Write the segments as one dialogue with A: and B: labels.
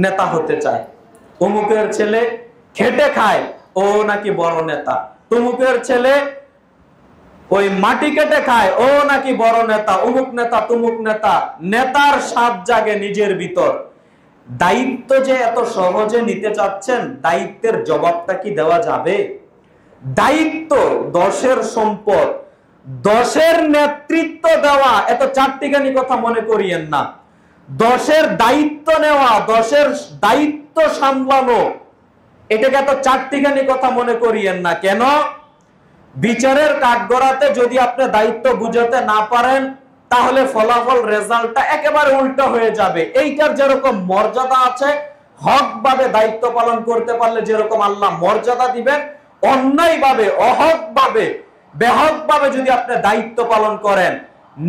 A: নেতা হতে চায়, অমুকের ছেলে খেটে খায়, ও নাকি বড় নেতা, তমুকের ছেলে ওই মাটি কেটে খায়, ও নাকি বড় নেতা, অমুক নেতা তমুক নেতা। নেতার স্বাদ জাগে নিজের ভিতর। দায়িত্ব যে এত সহজে নিতে চাচ্ছেন, দায়িত্বের জবাবটা কি দেওয়া যাবে? দায়িত্ব দশের সম্পদ, দশের নেতৃত্ব দেওয়া এত চারটিখানি কথা মনে করিয়েন না। দশের দায়িত্ব নেওয়া, দশের দায়িত্ব সামলানো, এটাকে এত চারটিখানি কথা মনে করিয়েন না। কেন? বিচারের কাঠগড়াতে যদি আপনি দায়িত্ব বুঝাতে না পারেন, তাহলে ফলাফল রেজাল্টটা একেবারে উল্টো হয়ে যাবে। এইটার যেরকম মর্যাদা আছে, হক ভাবে দায়িত্ব পালন করতে পারলে যেরকম আল্লাহ মর্যাদা দিবেন, অন্যায় ভাবে, অহক ভাবে, বেহক ভাবে যদি আপনি দায়িত্ব পালন করেন,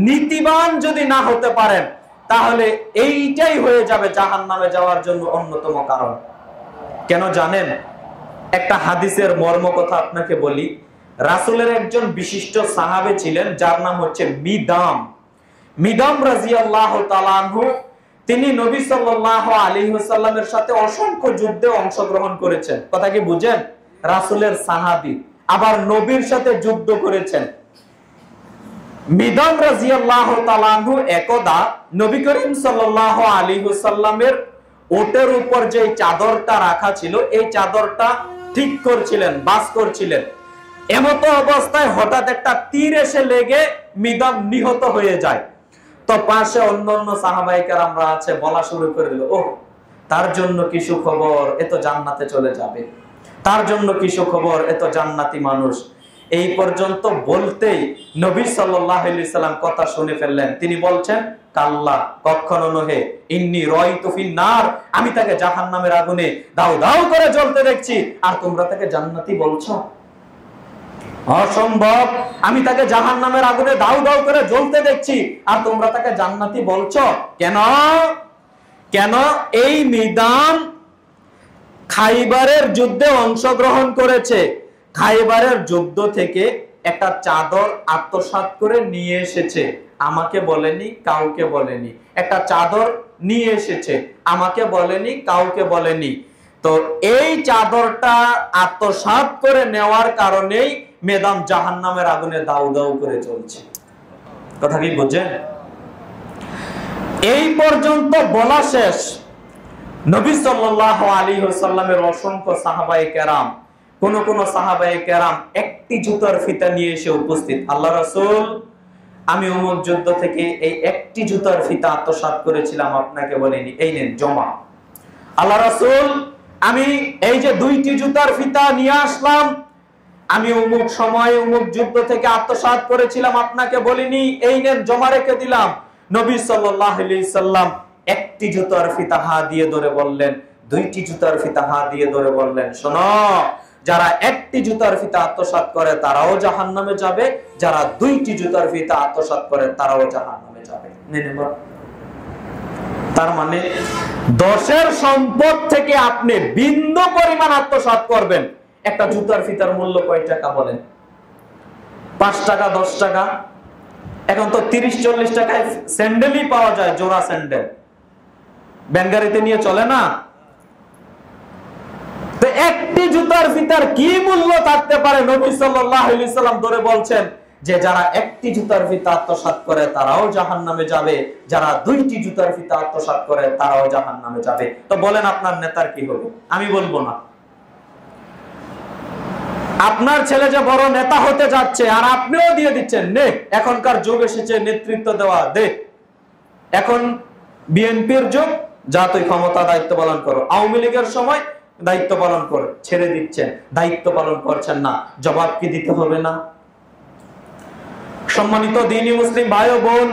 A: নীতিবান যদি না হতে পারেন, তাহলে এইটাই হয়ে যাবে জাহান্নামে যাওয়ার জন্য অন্যতম কারণ। কেন জানেন? একটা হাদিসের মর্ম কথা আপনাকে বলি। রাসূলের একজন বিশিষ্ট সাহাবী ছিলেন, যার নাম হচ্ছে মিদাম। মিদাম রাদিয়াল্লাহু তাআলা আনহু, তিনি নবী সাল্লাল্লাহু আলাইহি ওয়াসাল্লামের সাথে অসংখ্য যুদ্ধে অংশগ্রহণ করেছেন। কথা কি বুঝেন? রাসূলের সাহাবী, আবার নবীর সাথে যুদ্ধ করেছেন। মিদাম রাদিয়াল্লাহু তাআলা আনহু একদা নবী করিম সাল্লাল্লাহু আলাইহি ওয়াসাল্লামের ওটের উপর যে চাদরটা রাখা ছিল, এই চাদরটা ঠিক করছিলেন, বাস করছিলেন। এমত অবস্থায় হঠাৎ একটা তীর এসে লেগে মিদাম নিহত হয়ে যায়। তো পাশে অন্যান্য সাহাবায়ে কেরামরা আছে, বলা শুরু করে দিল, ও তার জন্য কি সুখবর, এ তো জান্নাতে চলে যাবে, তার জন্য কি সুখবর, এ তো জান্নাতি মানুষ। এই পর্যন্ত বলতেই নবী সাল্লাল্লাহু আলাইহি সাল্লাম কথা শুনে ফেললেন। তিনি বলছেন, কাল্লা, কখনো নহে, ইন্নী রাইতু ফিন নার, আমি তাকে জাহান্নামের আগুনে দাউ দাউ করে জ্বলতে দেখছি, আর তোমরা তাকে জান্নাতি বলছো? অসম্ভব, আমি তাকে জাহান্নামের আগুনে দাউ দাউ করে জ্বলতে দেখছি, আর তোমরা তাকে জান্নাতি বলছো কেন? কেন? এই মিদাম খাইবারের যুদ্ধে অংশগ্রহণ করেছে। খাইবারের যুদ্ধ থেকে একটা চাদর আত্মসাৎ করে নিয়ে এসেছে, আমাকে বলেনি, কাউকে বলেনি। একটা চাদর নিয়ে এসেছে, আমাকে বলেনি, কাউকে বলেনি। তো এই চাদরটা আত্মসাৎ করে নেওয়ার কারণেই মেদাম জাহান্নামের আগুনে দাউ দাউ করে চলছে। কথা কি বুঝেন? এই পর্যন্ত বলা শেষ। নবী সাল্লাল্লাহু আলাইহি ওয়াসাল্লামের অসংখ্য সাহাবায়ে কেরাম, কোন কোন সাহাবায়ে কেরাম একটি জুতার ফিতা নিয়ে এসে উপস্থিত। আল্লাহ রাসূল, আমি অমুক যুদ্ধ থেকে এই একটি জুতার ফিতা আত্মসাৎ করেছিলাম, আপনাকে বলিনি, এই নেন জমা। আল্লাহ রাসূল, আমি এই যে দুইটি জুতার ফিতা নিয়ে আসলাম, আমি অমুক সময় অমুক যুদ্ধ থেকে আত্মসাৎ করেছিলাম, আপনাকে বলিনি, এই নেন জমা রেখে দিলাম। নবী সাল্লাল্লাহু আলাইহি সাল্লাম একটি জুতার ফিতা হাত দিয়ে ধরে বললেন, দুইটি জুতার ফিতা হাত দিয়ে ধরে বললেন, শোনো, যারা একটি জুতার ফিতা আত্মসাৎ করে তারাও জাহান্নামে যাবে, যারা দুইটি জুতার ফিতা আত্মসাৎ করে তারাও জাহান্নামে যাবে। তার মানে দশের সম্পদ থেকে আপনি বিন্দু পরিমাণ আত্মসাৎ করবেন, একটা জুতার ফিতার মূল্য কয় টাকা বলেন? 5 টাকা, 10 টাকা। এখন তো 30-40 টাকায় স্যান্ডেলই পাওয়া যায়, জোড়া স্যান্ডেল। ব্যাঙ্গারিতে নিয়ে চলে না? তো একটি জুতার ফিতার কি মূল্য থাকতে পারে? নবী সাল্লাল্লাহু আলাইহি সাল্লাম ধরে বলছেন যে যারা একটি জুতার ফিতা আত্মসাৎ করে তারাও জাহান্নামে যাবে, যারা দুইটি জুতার ফিতা আত্মসাৎ করে তারাও জাহান্নামে যাবে। তো বলেন আপনার নেতার কি হবে? আমি বলবো না। আপনার ছেলে যে বড় নেতা হতে যাচ্ছে, আর আপনিও দিয়ে দিচ্ছেন, নে, এখনকার যুগ এসেছে নেতৃত্ব দেওয়া, দে, এখন বিএনপির যুগ, যা তুই ক্ষমতা দায়িত্ব পালন করো। আওয়ামী লীগের সময় দায়িত্ব পালন করে ছেড়ে দিচ্ছেন, দায়িত্ব পালন করছেন না, জবাব কি দিতে হবে না? সম্মানিত দ্বীনি মুসলিম ভাই ও বোন,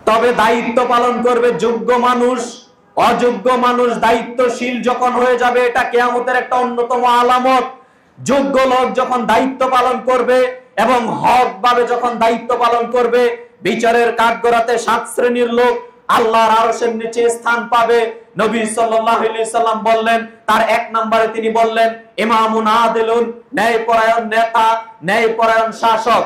A: তবে দায়িত্ব পালন করবে যোগ্য মানুষ। অযোগ্য মানুষ দায়িত্বশীল যখন হয়ে যাবে, এটা কিয়ামতের একটা অন্যতম আলামত। যোগ্য লোক যখন দায়িত্ব পালন করবে এবং হক ভাবে যখন দায়িত্ব পালন করবে, বিচারের কাঠগড়াতে 7 শ্রেণীর লোক আল্লাহর আরশের নিচে স্থান পাবে। নবী সাল্লাল্লাহু আলাইহি সাল্লাম বললেন, তার 1 নম্বরে তিনি বললেন, ইমামুন আদিলুন, ন্যায়পরায়ণ নেতা, ন্যায়পরায়ণ শাসক।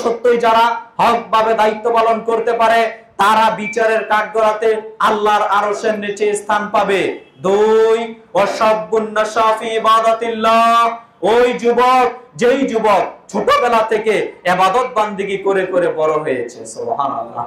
A: সত্যই যারা হক ভাবে দায়িত্ব পালন করতে পারে তারা বিচারের কাঠগড়াতে আল্লাহর আরশের নিচে স্থান পাবে। 2 ওয়াশাবুন নাশা ফি ইবাদাতিল্লাহ, ওই যুবক যেই যুবক ছোটবেলা থেকে ইবাদত বান্দিগি করে করে বড় হয়েছে। সুবহানাল্লাহ।